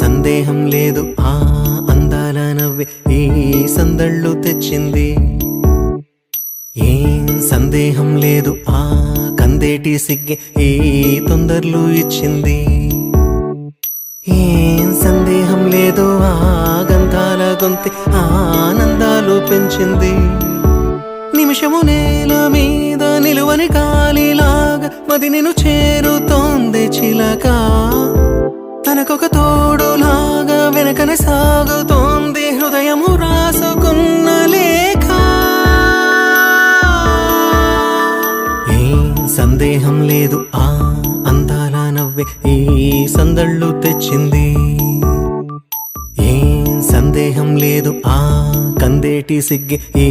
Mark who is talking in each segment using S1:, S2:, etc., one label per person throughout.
S1: సందేహం లేదు ఆ అందాల నవ్వే ఈ సందళ్ళు తెచ్చింది. ఏం సందేహం లేదు ఆ కందేటి సిగ్గే ఈ తొందరలు ఇచ్చింది. ఏం సందేహం లేదు ఆ గంధాల గొంతి ఆనందాలు పెంచింది. నిమిషము నేల మీద నిలువని కాలిలాగా మది నిన్ను చేరుతోంది చిలక. తనకొక తోడులాగా వెనకనే సాగుతోంది హృదయము రాసుకున్న లేఖ. ఏం సందేహం లేదు ఆ అందాల నవ్వే ఈ సందళ్ళు తెచ్చింది. ఏం సందేహం లేదు ఆ కందేటి సిగ్గే ఈ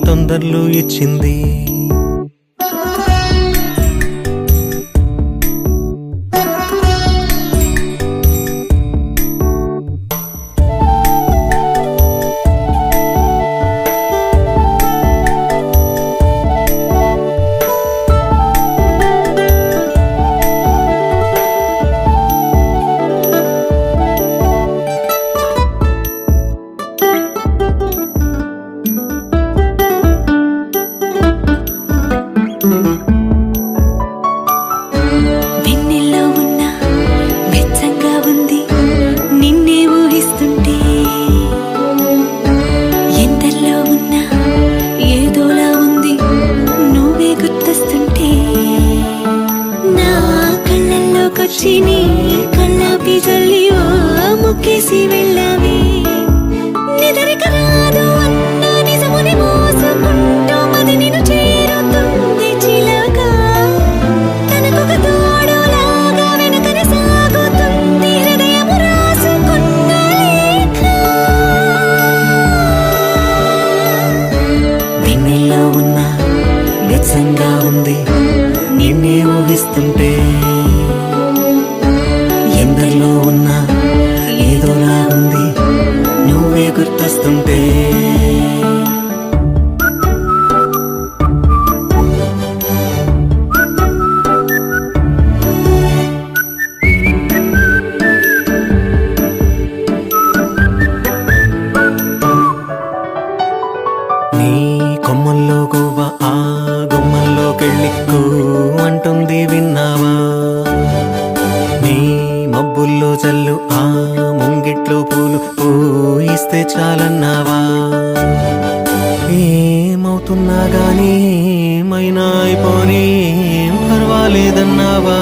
S1: తొందరలు ఇచ్చింది.
S2: వెన్నెల్లో ఉన్న వెచ్చంగా ఉంది నిన్నే ఊహిస్తుంటే. ఎందల్లో ఉన్న ఏదోలా ఉంది నువ్వే గుర్తొస్తుంటే. నా కళ్ళల్లోకొచ్చి నీ కళ్ళాపి జల్లి ఓ ముక్కేసి వెళ్ళావే. నిదరిక రాదు అన్న నిజముని మోసుకుంటూ మది నిన్ను చేరుతుంది చిలక. తనకొక తోడులాగా వెనకనే సాగుతుంది హృదయము రాసుకున్న లేఖ.
S1: వెన్నెల్లో ఉన్న వెచ్చంగా ఉంది నిన్నే ఊహిస్తుంటే. ఎందరిలో ఉన్న ఏదోలా ఉంది నువ్వే గుర్తొస్తుంటే. నీ కొమ్మల్లో గువ్వ ఆ గుమ్మల్లోకెళ్ళి కూ అంటుంది విన్నావా. నీ మబ్బుల్లో చల్లు ఆ ముంగిట్లో పూలు పూయిస్తే చాలన్నావా. ఏమవుతున్నా గానీ ఏమైనా అయిపోనీ పర్వాలేదన్నావా.